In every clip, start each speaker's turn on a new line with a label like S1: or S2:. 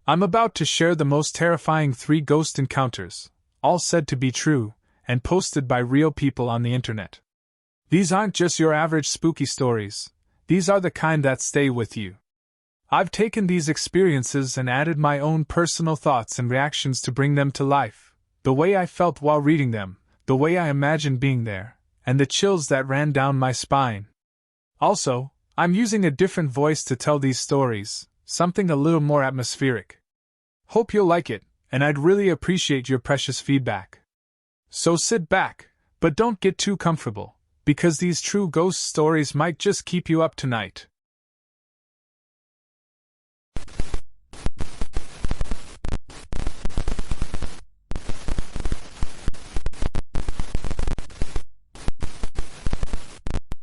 S1: I'm about to share the most terrifying 3 ghost encounters, all said to be true, and posted by real people on the internet. These aren't just your average spooky stories, these are the kind that stay with you. I've taken these experiences and added my own personal thoughts and reactions to bring them to life, the way I felt while reading them, the way I imagined being there, and the chills that ran down my spine. Also, I'm using a different voice to tell these stories, something a little more atmospheric. Hope you'll like it, and I'd really appreciate your precious feedback. So sit back, but don't get too comfortable, because these true ghost stories might just keep you up tonight.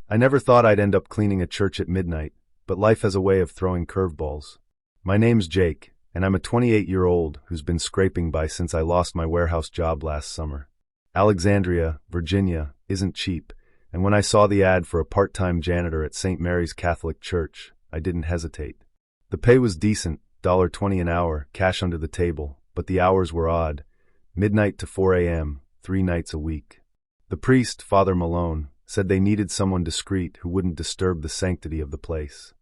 S2: I never thought I'd end up cleaning a church at midnight, but life has a way of throwing curveballs. My name's Jake, and I'm a 28-year-old who's been scraping by since I lost my warehouse job last summer. Alexandria, Virginia, isn't cheap, and when I saw the ad for a part-time janitor at St. Mary's Catholic Church, I didn't hesitate. The pay was decent, $20 an hour, cash under the table, but the hours were odd. Midnight to 4 a.m., 3 nights a week. The priest, Father Malone, said they needed someone discreet who wouldn't disturb the sanctity of the place.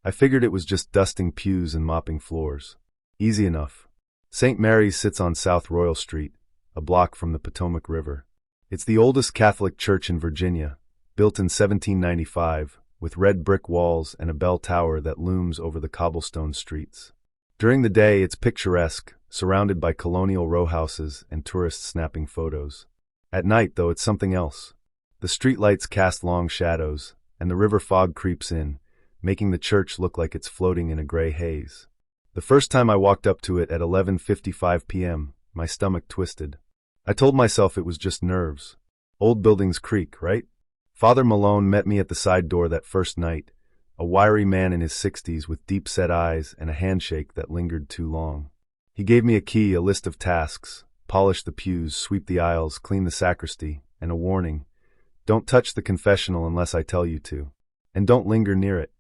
S2: I figured it was just dusting pews and mopping floors. Easy enough. St. Mary's sits on South Royal Street, a block from the Potomac River. It's the oldest Catholic church in Virginia, built in 1795, with red brick walls and a bell tower that looms over the cobblestone streets. During the day, it's picturesque, surrounded by colonial row houses and tourists snapping photos. At night, though, it's something else. The streetlights cast long shadows, and the river fog creeps in, making the church look like it's floating in a gray haze. The first time I walked up to it at 11:55 p.m., my stomach twisted. I told myself it was just nerves. Old buildings creak, right? Father Malone met me at the side door that first night, a wiry man in his 60s with deep-set eyes and a handshake that lingered too long. He gave me a key, a list of tasks: polish the pews, sweep the aisles, clean the sacristy, and a warning: don't touch the confessional unless I tell you to. And don't linger near it.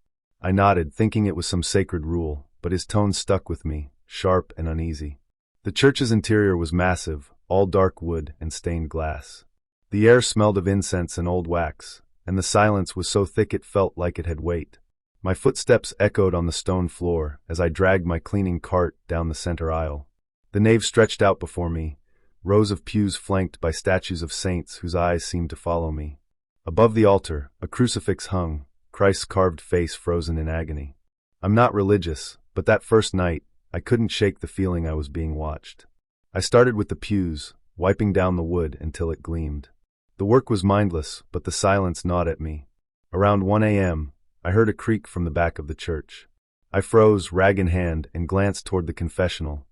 S2: I nodded, thinking it was some sacred rule, but his tone stuck with me, sharp and uneasy. The church's interior was massive, all dark wood and stained glass. The air smelled of incense and old wax, and the silence was so thick it felt like it had weight. My footsteps echoed on the stone floor as I dragged my cleaning cart down the center aisle. The nave stretched out before me, rows of pews flanked by statues of saints whose eyes seemed to follow me. Above the altar, a crucifix hung, Christ's carved face frozen in agony. I'm not religious, but that first night, I couldn't shake the feeling I was being watched. I started with the pews, wiping down the wood until it gleamed. The work was mindless, but the silence gnawed at me. Around 1 a.m., I heard a creak from the back of the church. I froze, rag in hand, and glanced toward the confessional,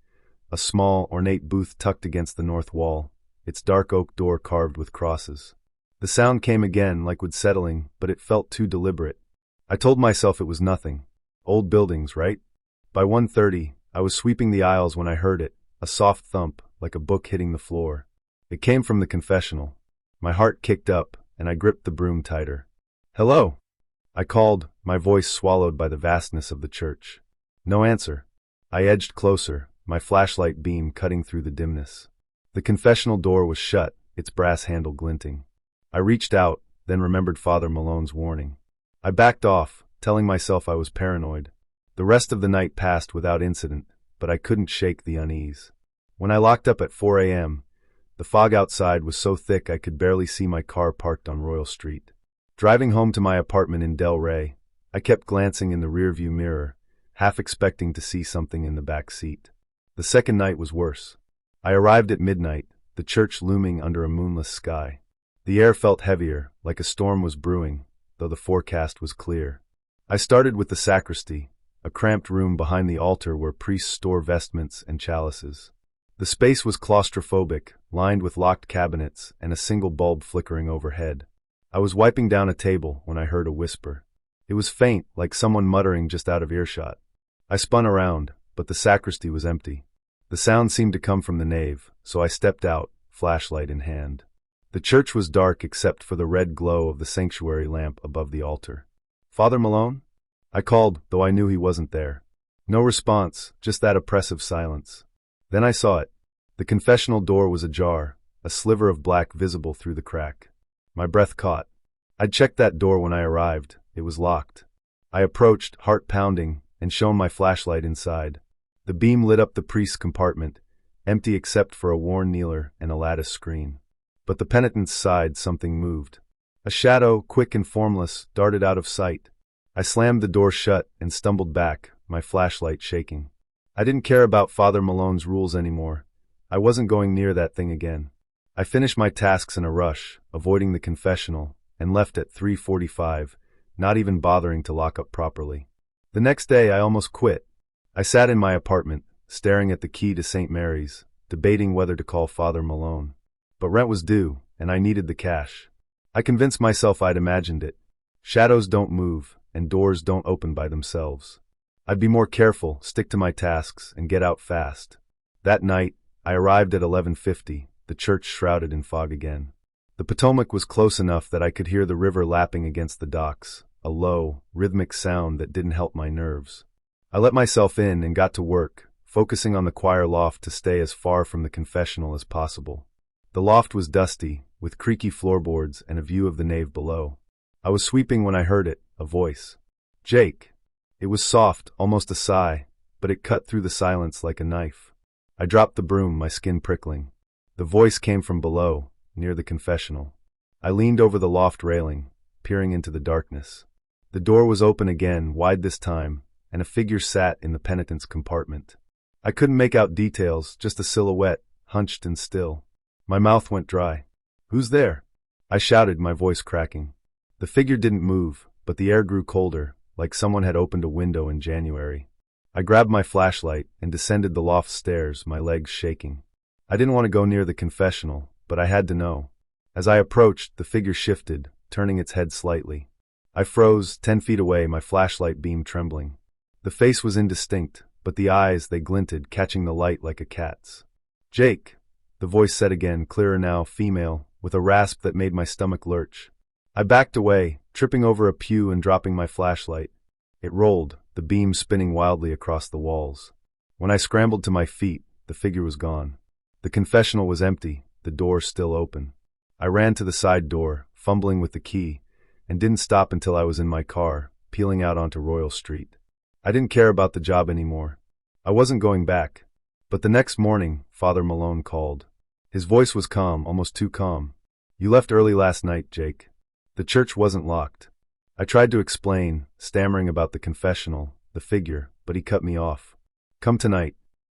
S2: a small, ornate booth tucked against the north wall, its dark oak door carved with crosses. The sound came again, like wood settling, but it felt too deliberate. I told myself it was nothing. Old buildings, right? By 1:30, I was sweeping the aisles when I heard it, a soft thump, like a book hitting the floor. It came from the confessional. My heart kicked up, and I gripped the broom tighter. "Hello?" I called, my voice swallowed by the vastness of the church. No answer. I edged closer, my flashlight beam cutting through the dimness. The confessional door was shut, its brass handle glinting. I reached out, then remembered Father Malone's warning. I backed off, telling myself I was paranoid. The rest of the night passed without incident, but I couldn't shake the unease. When I locked up at 4 a.m., the fog outside was so thick I could barely see my car parked on Royal Street. Driving home to my apartment in Del Rey, I kept glancing in the rearview mirror, half expecting to see something in the back seat. The second night was worse. I arrived at midnight, the church looming under a moonless sky. The air felt heavier, like a storm was brewing, though the forecast was clear. I started with the sacristy, a cramped room behind the altar where priests store vestments and chalices. The space was claustrophobic, lined with locked cabinets and a single bulb flickering overhead. I was wiping down a table when I heard a whisper. It was faint, like someone muttering just out of earshot. I spun around, but the sacristy was empty. The sound seemed to come from the nave, so I stepped out, flashlight in hand. The church was dark except for the red glow of the sanctuary lamp above the altar. "Father Malone?" I called, though I knew he wasn't there. No response, just that oppressive silence. Then I saw it. The confessional door was ajar, a sliver of black visible through the crack. My breath caught. I'd checked that door when I arrived. It was locked. I approached, heart pounding, and shone my flashlight inside. The beam lit up the priest's compartment, empty except for a worn kneeler and a lattice screen. But the penitent's side something moved. A shadow, quick and formless, darted out of sight. I slammed the door shut and stumbled back, my flashlight shaking. I didn't care about Father Malone's rules anymore. I wasn't going near that thing again. I finished my tasks in a rush, avoiding the confessional, and left at 3:45, not even bothering to lock up properly. The next day I almost quit. I sat in my apartment, staring at the key to St. Mary's, debating whether to call Father Malone. But rent was due, and I needed the cash. I convinced myself I'd imagined it. Shadows don't move, and doors don't open by themselves. I'd be more careful, stick to my tasks, and get out fast. That night, I arrived at 11:50, the church shrouded in fog again. The Potomac was close enough that I could hear the river lapping against the docks, a low, rhythmic sound that didn't help my nerves. I let myself in and got to work, focusing on the choir loft to stay as far from the confessional as possible. The loft was dusty, with creaky floorboards and a view of the nave below. I was sweeping when I heard it, a voice. "Jake." It was soft, almost a sigh, but it cut through the silence like a knife. I dropped the broom, my skin prickling. The voice came from below, near the confessional. I leaned over the loft railing, peering into the darkness. The door was open again, wide this time, and a figure sat in the penitent's compartment. I couldn't make out details, just a silhouette, hunched and still. My mouth went dry. "Who's there?" I shouted, my voice cracking. The figure didn't move, but the air grew colder, like someone had opened a window in January. I grabbed my flashlight and descended the loft stairs, my legs shaking. I didn't want to go near the confessional, but I had to know. As I approached, the figure shifted, turning its head slightly. I froze, 10 feet away, my flashlight beam trembling. The face was indistinct, but the eyes, they glinted, catching the light like a cat's. "Jake," the voice said again, clearer now, female, with a rasp that made my stomach lurch. I backed away, tripping over a pew and dropping my flashlight. It rolled, the beam spinning wildly across the walls. When I scrambled to my feet, the figure was gone. The confessional was empty, the door still open. I ran to the side door, fumbling with the key, and didn't stop until I was in my car, peeling out onto Royal Street. I didn't care about the job anymore. I wasn't going back. But the next morning, Father Malone called. His voice was calm, almost too calm. "You left early last night, Jake. The church wasn't locked." I tried to explain, stammering about the confessional, the figure, but he cut me off. "Come tonight.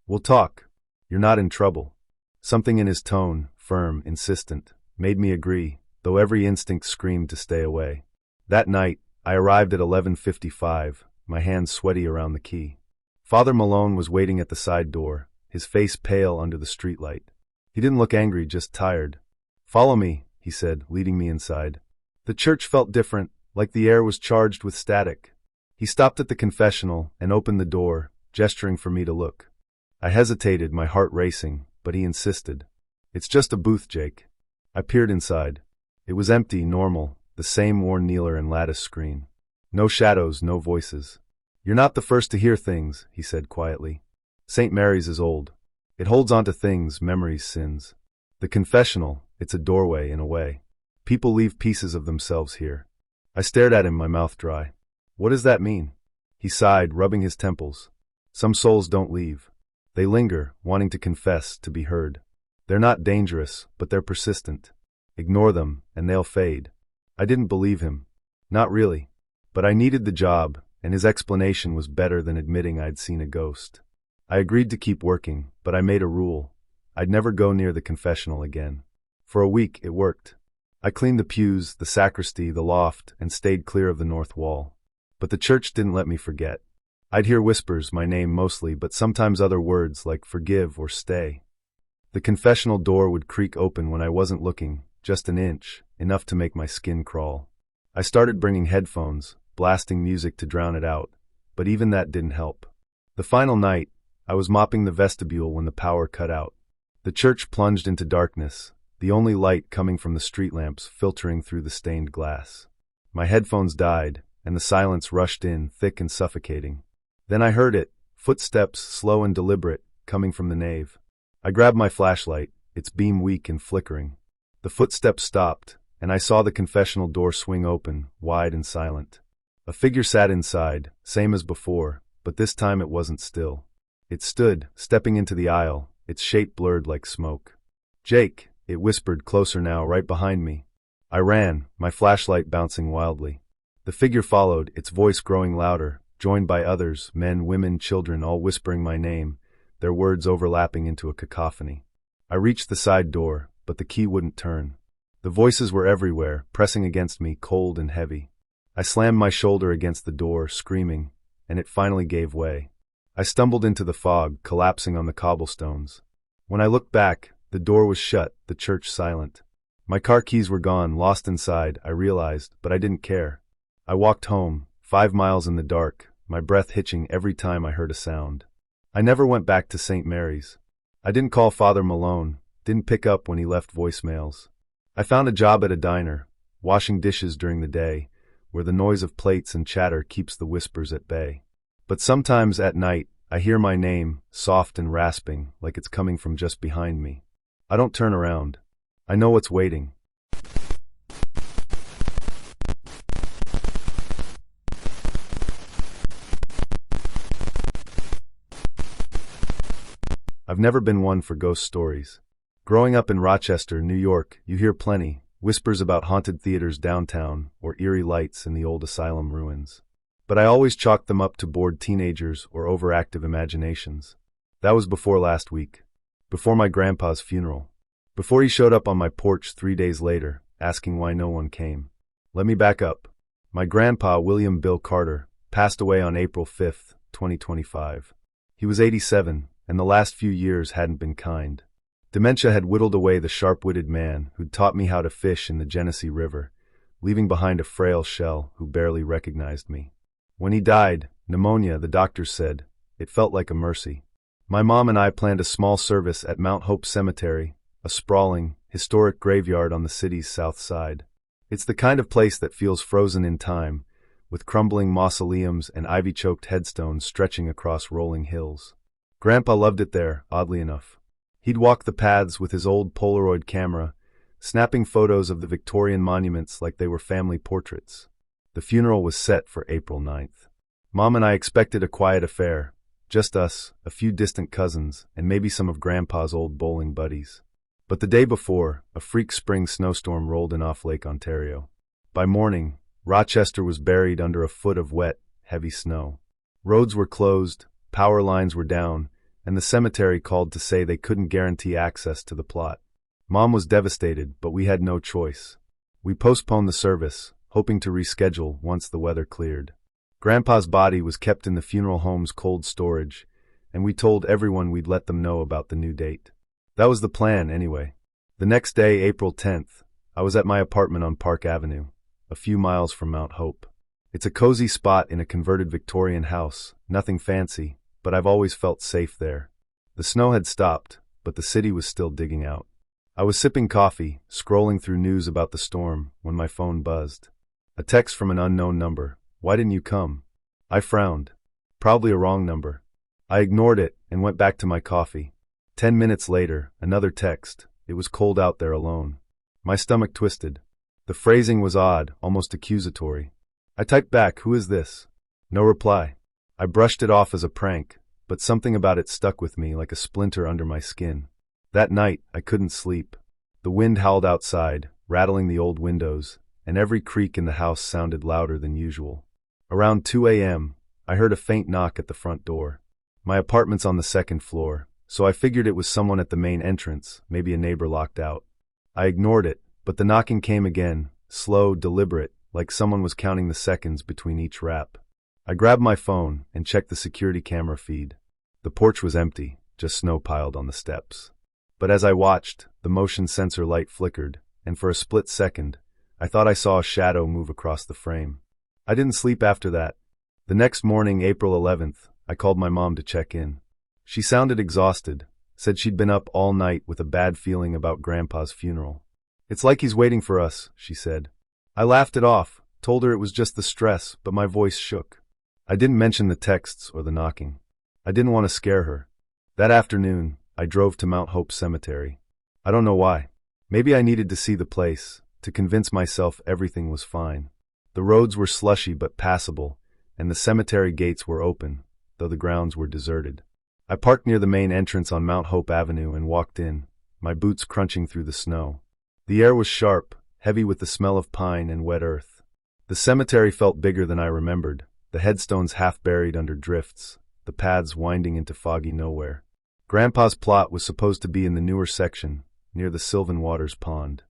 S2: We'll talk. You're not in trouble." Something in his tone, firm, insistent, made me agree, though every instinct screamed to stay away. That night, I arrived at 11:55, my hands sweaty around the key. Father Malone was waiting at the side door, his face pale under the streetlight. He didn't look angry, just tired. "Follow me," he said, leading me inside. The church felt different, like the air was charged with static. He stopped at the confessional and opened the door, gesturing for me to look. I hesitated, my heart racing, but he insisted. "It's just a booth, Jake." I peered inside. It was empty, normal, the same worn kneeler and lattice screen. No shadows, no voices. "You're not the first to hear things," he said quietly. "St. Mary's is old. It holds on to things, memories, sins. The confessional, it's a doorway in a way. People leave pieces of themselves here." I stared at him, my mouth dry. "What does that mean?" He sighed, rubbing his temples. "Some souls don't leave. They linger, wanting to confess, to be heard. They're not dangerous, but they're persistent. Ignore them, and they'll fade." I didn't believe him. Not really. But I needed the job, and his explanation was better than admitting I'd seen a ghost. I agreed to keep working, but I made a rule. I'd never go near the confessional again. For a week, it worked. I cleaned the pews, the sacristy, the loft, and stayed clear of the north wall. But the church didn't let me forget. I'd hear whispers, my name mostly, but sometimes other words like forgive or stay. The confessional door would creak open when I wasn't looking, just an inch, enough to make my skin crawl. I started bringing headphones, blasting music to drown it out, but even that didn't help. The final night, I was mopping the vestibule when the power cut out. The church plunged into darkness, the only light coming from the street lamps filtering through the stained glass. My headphones died, and the silence rushed in, thick and suffocating. Then I heard it, footsteps slow and deliberate, coming from the nave. I grabbed my flashlight, its beam weak and flickering. The footsteps stopped, and I saw the confessional door swing open, wide and silent. A figure sat inside, same as before, but this time it wasn't still. It stood, stepping into the aisle, its shape blurred like smoke. "Jake," it whispered, closer now, right behind me. I ran, my flashlight bouncing wildly. The figure followed, its voice growing louder, joined by others, men, women, children, all whispering my name, their words overlapping into a cacophony. I reached the side door, but the key wouldn't turn. The voices were everywhere, pressing against me, cold and heavy. I slammed my shoulder against the door, screaming, and it finally gave way. I stumbled into the fog, collapsing on the cobblestones. When I looked back, the door was shut, the church silent. My car keys were gone, lost inside, I realized, but I didn't care. I walked home, 5 miles in the dark, my breath hitching every time I heard a sound. I never went back to St. Mary's. I didn't call Father Malone, didn't pick up when he left voicemails. I found a job at a diner, washing dishes during the day, where the noise of plates and chatter keeps the whispers at bay. But sometimes at night, I hear my name, soft and rasping, like it's coming from just behind me. I don't turn around. I know what's waiting. I've never been one for ghost stories. Growing up in Rochester, New York, you hear plenty, whispers about haunted theaters downtown or eerie lights in the old asylum ruins. But I always chalked them up to bored teenagers or overactive imaginations. That was before last week. Before my grandpa's funeral. Before he showed up on my porch 3 days later, asking why no one came. Let me back up. My grandpa, William Bill Carter, passed away on April 5, 2025. He was 87, and the last few years hadn't been kind. Dementia had whittled away the sharp-witted man who'd taught me how to fish in the Genesee River, leaving behind a frail shell who barely recognized me. When he died, pneumonia, the doctors said, it felt like a mercy. My mom and I planned a small service at Mount Hope Cemetery, a sprawling, historic graveyard on the city's south side. It's the kind of place that feels frozen in time, with crumbling mausoleums and ivy-choked headstones stretching across rolling hills. Grandpa loved it there, oddly enough. He'd walk the paths with his old Polaroid camera, snapping photos of the Victorian monuments like they were family portraits. The funeral was set for April 9th. Mom and I expected a quiet affair, just us, a few distant cousins, and maybe some of Grandpa's old bowling buddies. But the day before, a freak spring snowstorm rolled in off Lake Ontario. By morning, Rochester was buried under a foot of wet, heavy snow. Roads were closed, power lines were down, and the cemetery called to say they couldn't guarantee access to the plot. Mom was devastated, but we had no choice. We postponed the service, hoping to reschedule once the weather cleared. Grandpa's body was kept in the funeral home's cold storage, and we told everyone we'd let them know about the new date. That was the plan, anyway. The next day, April 10th, I was at my apartment on Park Avenue, a few miles from Mount Hope. It's a cozy spot in a converted Victorian house, nothing fancy, but I've always felt safe there. The snow had stopped, but the city was still digging out. I was sipping coffee, scrolling through news about the storm, when my phone buzzed. A text from an unknown number. "Why didn't you come?" I frowned. Probably a wrong number. I ignored it and went back to my coffee. 10 minutes later, another text. It was cold out there alone. My stomach twisted. The phrasing was odd, almost accusatory. I typed back, "Who is this?" No reply. I brushed it off as a prank, but something about it stuck with me like a splinter under my skin. That night, I couldn't sleep. The wind howled outside, rattling the old windows, and every creak in the house sounded louder than usual. Around 2 a.m., I heard a faint knock at the front door. My apartment's on the second floor, so I figured it was someone at the main entrance, maybe a neighbor locked out. I ignored it, but the knocking came again, slow, deliberate, like someone was counting the seconds between each rap. I grabbed my phone and checked the security camera feed. The porch was empty, just snow piled on the steps. But as I watched, the motion sensor light flickered, and for a split second, I thought I saw a shadow move across the frame. I didn't sleep after that. The next morning, April 11th, I called my mom to check in. She sounded exhausted, said she'd been up all night with a bad feeling about Grandpa's funeral. "It's like he's waiting for us," she said. I laughed it off, told her it was just the stress, but my voice shook. I didn't mention the texts or the knocking. I didn't want to scare her. That afternoon, I drove to Mount Hope Cemetery. I don't know why. Maybe I needed to see the place, to convince myself everything was fine. The roads were slushy but passable, and the cemetery gates were open, though the grounds were deserted. I parked near the main entrance on Mount Hope Avenue and walked in, my boots crunching through the snow. The air was sharp, heavy with the smell of pine and wet earth. The cemetery felt bigger than I remembered, the headstones half buried under drifts, the paths winding into foggy nowhere. Grandpa's plot was supposed to be in the newer section, near the Sylvan Waters pond.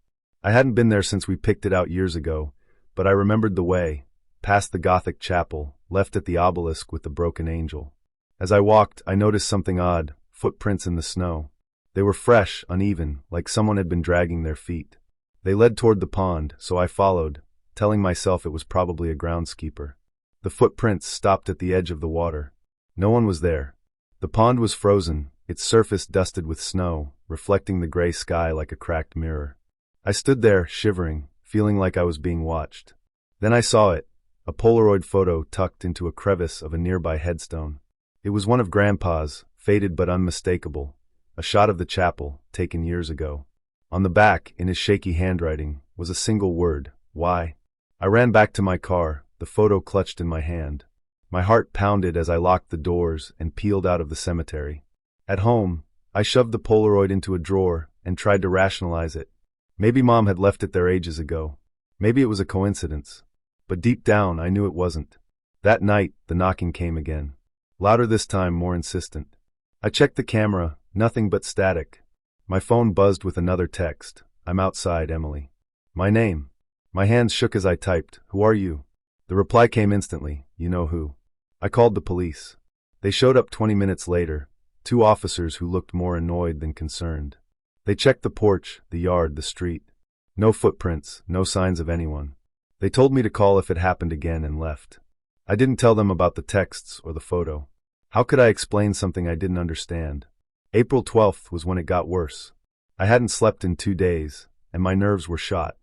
S2: I hadn't been there since we picked it out years ago, but I remembered the way, past the Gothic chapel, left at the obelisk with the broken angel. As I walked, I noticed something odd, footprints in the snow. They were fresh, uneven, like someone had been dragging their feet. They led toward the pond, so I followed, telling myself it was probably a groundskeeper. The footprints stopped at the edge of the water. No one was there. The pond was frozen, its surface dusted with snow, reflecting the gray sky like a cracked mirror. I stood there, shivering, feeling like I was being watched. Then I saw it, a Polaroid photo tucked into a crevice of a nearby headstone. It was one of Grandpa's, faded but unmistakable, a shot of the chapel, taken years ago. On the back, in his shaky handwriting, was a single word, why? I ran back to my car, the photo clutched in my hand. My heart pounded as I locked the doors and peeled out of the cemetery. At home, I shoved the Polaroid into a drawer and tried to rationalize it. Maybe Mom had left it there ages ago. Maybe it was a coincidence. But deep down, I knew it wasn't. That night, the knocking came again. Louder this time, more insistent. I checked the camera, nothing but static. My phone buzzed with another text. I'm outside, Emily. My name. My hands shook as I typed, who are you? The reply came instantly, you know who. I called the police. They showed up 20 minutes later, 2 officers who looked more annoyed than concerned. They checked the porch, the yard, the street. No footprints, no signs of anyone. They told me to call if it happened again and left. I didn't tell them about the texts or the photo. How could I explain something I didn't understand? April 12th was when it got worse. I hadn't slept in 2 days, and my nerves were shot.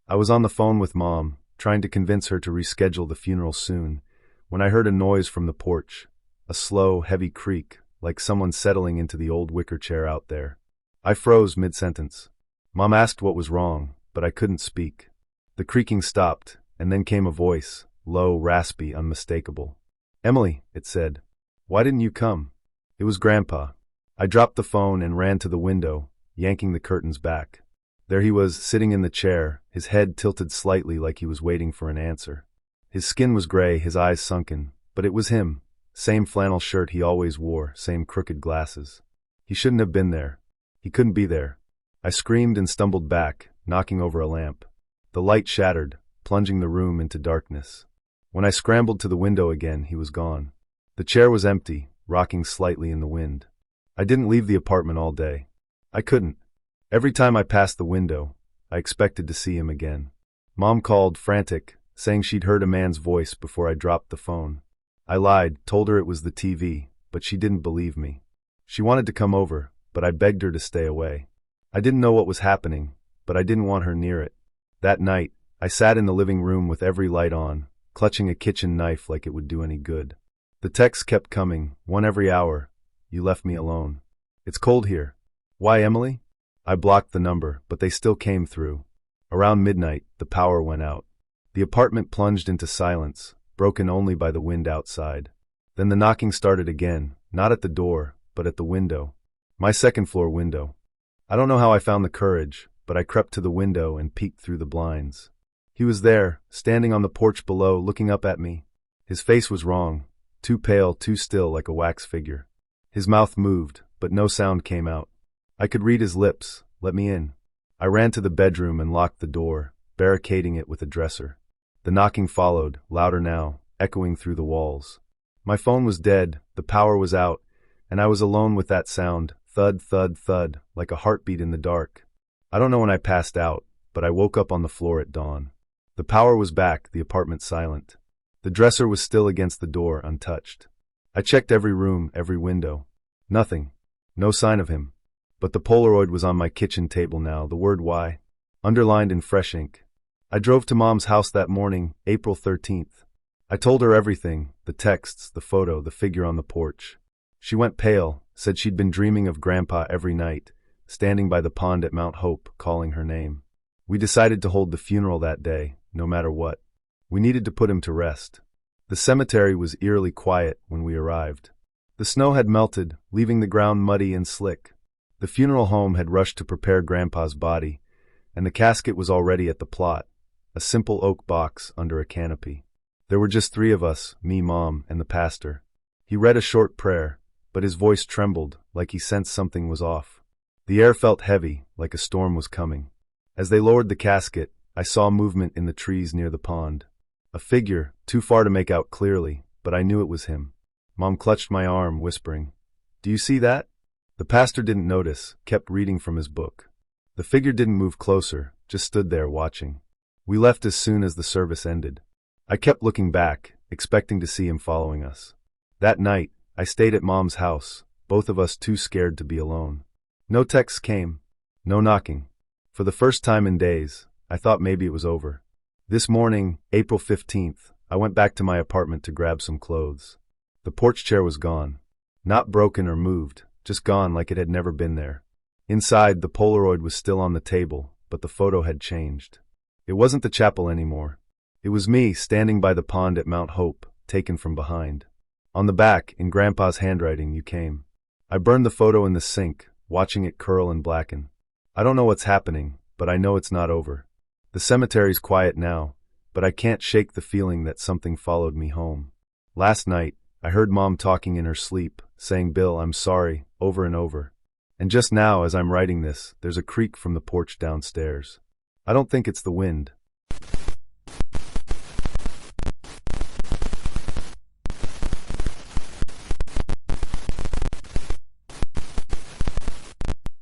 S2: I was on the phone with Mom, trying to convince her to reschedule the funeral soon, when I heard a noise from the porch, a slow, heavy creak, like someone settling into the old wicker chair out there. I froze mid-sentence. Mom asked what was wrong, but I couldn't speak. The creaking stopped, and then came a voice, low, raspy, unmistakable. Emily, it said. Why didn't you come? It was Grandpa. I dropped the phone and ran to the window, yanking the curtains back. There he was, sitting in the chair, his head tilted slightly like he was waiting for an answer. His skin was gray, his eyes sunken, but it was him. Same flannel shirt he always wore, same crooked glasses. He shouldn't have been there. He couldn't be there. I screamed and stumbled back, knocking over a lamp. The light shattered, plunging the room into darkness. When I scrambled to the window again, he was gone. The chair was empty, rocking slightly in the wind. I didn't leave the apartment all day. I couldn't. Every time I passed the window, I expected to see him again. Mom called, frantic, saying she'd heard a man's voice before I dropped the phone. I lied, told her it was the TV, but she didn't believe me. She wanted to come over, but I begged her to stay away. I didn't know what was happening, but I didn't want her near it. That night, I sat in the living room with every light on, clutching a kitchen knife like it would do any good. The texts kept coming, one every hour. You left me alone. It's cold here. Why, Emily? I blocked the number, but they still came through. Around midnight, the power went out. The apartment plunged into silence, broken only by the wind outside. Then the knocking started again, not at the door, but at the window. My second-floor window. I don't know how I found the courage, but I crept to the window and peeked through the blinds. He was there, standing on the porch below, looking up at me. His face was wrong, too pale, too still, like a wax figure. His mouth moved, but no sound came out. I could read his lips, let me in. I ran to the bedroom and locked the door, barricading it with a dresser. The knocking followed, louder now, echoing through the walls. My phone was dead, the power was out, and I was alone with that sound, thud, thud, thud, like a heartbeat in the dark. I don't know when I passed out, but I woke up on the floor at dawn. The power was back, the apartment silent. The dresser was still against the door, untouched. I checked every room, every window. Nothing. No sign of him. But the Polaroid was on my kitchen table now, the word why, underlined in fresh ink. I drove to Mom's house that morning, April 13th. I told her everything, the texts, the photo, the figure on the porch. She went pale, said she'd been dreaming of Grandpa every night, standing by the pond at Mount Hope, calling her name. We decided to hold the funeral that day, no matter what. We needed to put him to rest. The cemetery was eerily quiet when we arrived. The snow had melted, leaving the ground muddy and slick. The funeral home had rushed to prepare Grandpa's body, and the casket was already at the plot, a simple oak box under a canopy. There were just 3 of us, me, Mom, and the pastor. He read a short prayer, but his voice trembled, like he sensed something was off. The air felt heavy, like a storm was coming. As they lowered the casket, I saw movement in the trees near the pond. A figure, too far to make out clearly, but I knew it was him. Mom clutched my arm, whispering, "Do you see that?" The pastor didn't notice, kept reading from his book. The figure didn't move closer, just stood there watching. We left as soon as the service ended. I kept looking back, expecting to see him following us. That night, I stayed at Mom's house, both of us too scared to be alone. No texts came. No knocking. For the first time in days, I thought maybe it was over. This morning, April 15th, I went back to my apartment to grab some clothes. The porch chair was gone. Not broken or moved, just gone like it had never been there. Inside, the Polaroid was still on the table, but the photo had changed. It wasn't the chapel anymore. It was me standing by the pond at Mount Hope, taken from behind. On the back, in Grandpa's handwriting, you came. I burned the photo in the sink, watching it curl and blacken. I don't know what's happening, but I know it's not over. The cemetery's quiet now, but I can't shake the feeling that something followed me home. Last night, I heard Mom talking in her sleep, saying, "Bill, I'm sorry," over and over. And just now, as I'm writing this, there's a creak from the porch downstairs. I don't think it's the wind.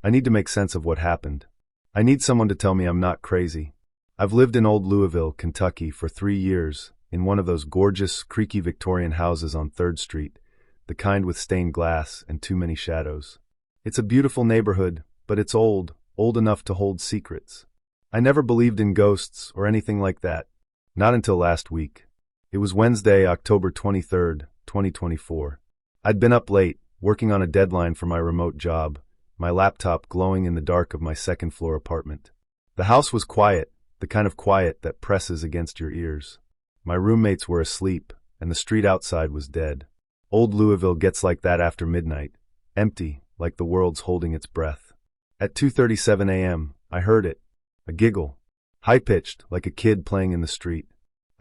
S2: I need to make sense of what happened. I need someone to tell me I'm not crazy. I've lived in old Louisville, Kentucky for 3 years, in one of those gorgeous, creaky Victorian houses on 3rd Street, the kind with stained glass and too many shadows. It's a beautiful neighborhood, but it's old enough to hold secrets. I never believed in ghosts or anything like that. Not until last week. It was Wednesday, October 23rd, 2024. I'd been up late, working on a deadline for my remote job, my laptop glowing in the dark of my 2nd-floor apartment. The house was quiet, the kind of quiet that presses against your ears. My roommates were asleep, and the street outside was dead. Old Louisville gets like that after midnight, empty, like the world's holding its breath. At 2:37 a.m., I heard it. A giggle. High-pitched, like a kid playing in the street.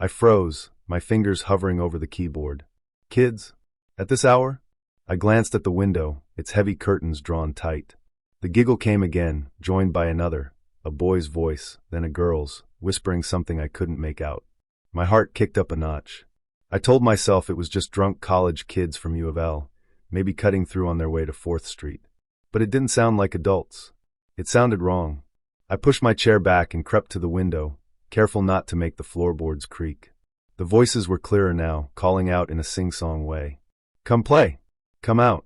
S2: I froze, my fingers hovering over the keyboard. Kids? At this hour? I glanced at the window, its heavy curtains drawn tight. The giggle came again, joined by another, a boy's voice, then a girl's, whispering something I couldn't make out. My heart kicked up a notch. I told myself it was just drunk college kids from U of L, maybe cutting through on their way to 4th Street. But it didn't sound like adults. It sounded wrong. I pushed my chair back and crept to the window, careful not to make the floorboards creak. The voices were clearer now, calling out in a sing-song way. "Come play! Come out!"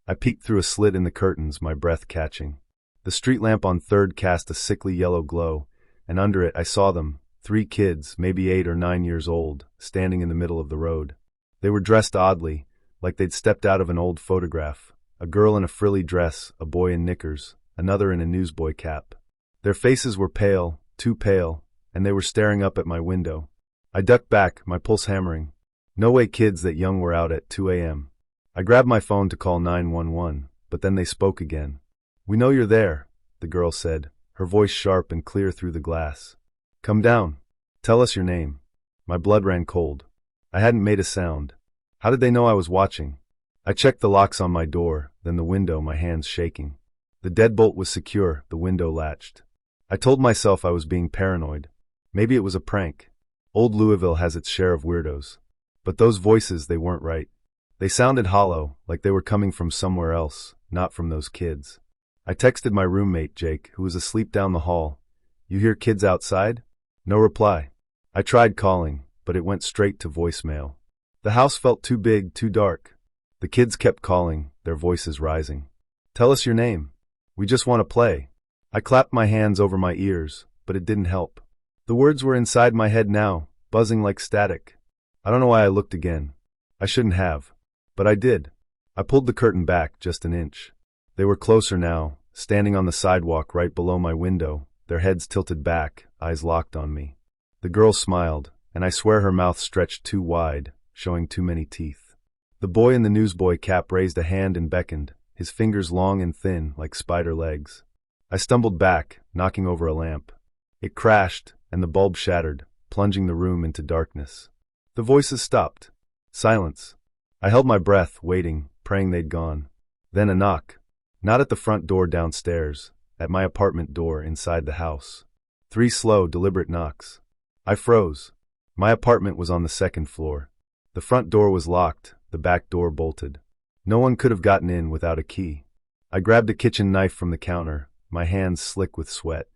S2: I peeked through a slit in the curtains, my breath catching. The street lamp on 3rd cast a sickly yellow glow, and under it I saw them, 3 kids, maybe 8 or 9 years old, standing in the middle of the road. They were dressed oddly, like they'd stepped out of an old photograph, a girl in a frilly dress, a boy in knickers, another in a newsboy cap. Their faces were pale, too pale, and they were staring up at my window. I ducked back, my pulse hammering. No way kids that young were out at 2 a.m. I grabbed my phone to call 911, but then they spoke again. "We know you're there," the girl said, her voice sharp and clear through the glass. "Come down. Tell us your name." My blood ran cold. I hadn't made a sound. How did they know I was watching? I checked the locks on my door, then the window, my hands shaking. The deadbolt was secure, the window latched. I told myself I was being paranoid. Maybe it was a prank. Old Louisville has its share of weirdos. But those voices, they weren't right. They sounded hollow, like they were coming from somewhere else, not from those kids. I texted my roommate, Jake, who was asleep down the hall. "You hear kids outside?" No reply. I tried calling, but it went straight to voicemail. The house felt too big, too dark. The kids kept calling, their voices rising. "Tell us your name. We just want to play." I clapped my hands over my ears, but it didn't help. The words were inside my head now, buzzing like static. I don't know why I looked again. I shouldn't have. But I did. I pulled the curtain back just an inch. They were closer now, standing on the sidewalk right below my window, their heads tilted back, eyes locked on me. The girl smiled, and I swear her mouth stretched too wide, showing too many teeth. The boy in the newsboy cap raised a hand and beckoned, his fingers long and thin like spider legs. I stumbled back, knocking over a lamp. It crashed, and the bulb shattered, plunging the room into darkness. The voices stopped. Silence. I held my breath, waiting, praying they'd gone. Then a knock. Not at the front door downstairs, at my apartment door inside the house. 3 slow, deliberate knocks. I froze. My apartment was on the 2nd floor. The front door was locked, the back door bolted. No one could have gotten in without a key. I grabbed a kitchen knife from the counter, my hands slick with sweat.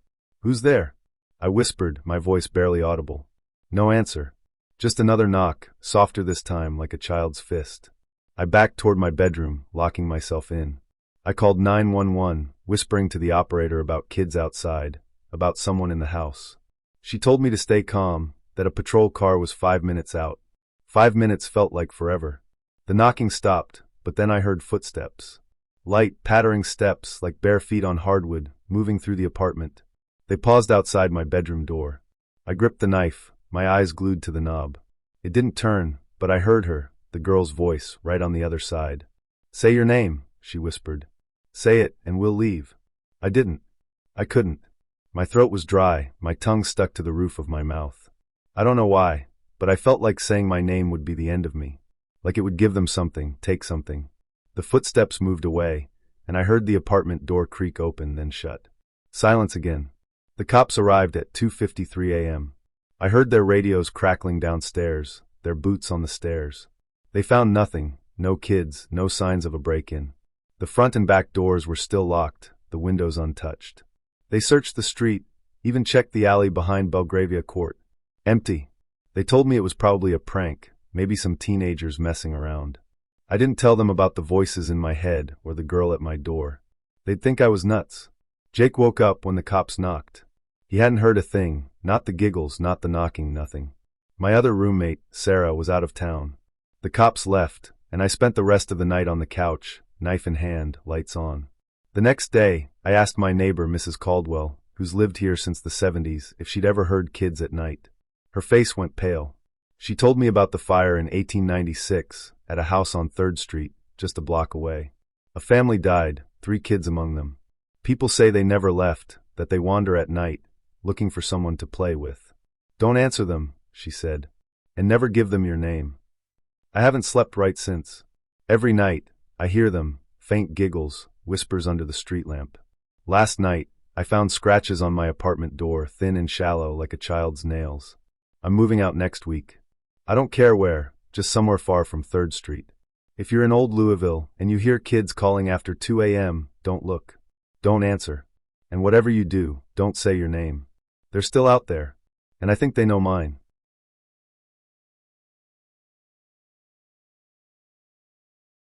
S2: "Who's there?" I whispered, my voice barely audible. No answer. Just another knock, softer this time, like a child's fist. I backed toward my bedroom, locking myself in. I called 911, whispering to the operator about kids outside, about someone in the house. She told me to stay calm, that a patrol car was 5 minutes out. 5 minutes felt like forever. The knocking stopped, but then I heard footsteps. Light, pattering steps, like bare feet on hardwood, moving through the apartment. They paused outside my bedroom door. I gripped the knife, my eyes glued to the knob. It didn't turn, but I heard her, the girl's voice, right on the other side. "Say your name," she whispered. "Say it, and we'll leave." I didn't. I couldn't. My throat was dry, my tongue stuck to the roof of my mouth. I don't know why, but I felt like saying my name would be the end of me. Like it would give them something, take something. The footsteps moved away, and I heard the apartment door creak open, then shut. Silence again. The cops arrived at 2:53 a.m. I heard their radios crackling downstairs, their boots on the stairs. They found nothing, no kids, no signs of a break-in. The front and back doors were still locked, the windows untouched. They searched the street, even checked the alley behind Belgravia Court. Empty. They told me it was probably a prank, maybe some teenagers messing around. I didn't tell them about the voices in my head or the girl at my door. They'd think I was nuts. Jake woke up when the cops knocked. He hadn't heard a thing, not the giggles, not the knocking, nothing. My other roommate, Sarah, was out of town. The cops left, and I spent the rest of the night on the couch, knife in hand, lights on. The next day, I asked my neighbor, Mrs. Caldwell, who's lived here since the 70s, if she'd ever heard kids at night. Her face went pale. She told me about the fire in 1896, at a house on 3rd Street, just a block away. A family died, 3 kids among them. People say they never left, that they wander at night, looking for someone to play with. "Don't answer them," she said, "and never give them your name." I haven't slept right since. Every night, I hear them, faint giggles, whispers under the street lamp. Last night, I found scratches on my apartment door, thin and shallow like a child's nails. I'm moving out next week. I don't care where, just somewhere far from 3rd Street. If you're in old Louisville and you hear kids calling after 2 a.m., don't look. Don't answer. And whatever you do, don't say your name. They're still out there, and I think they know mine.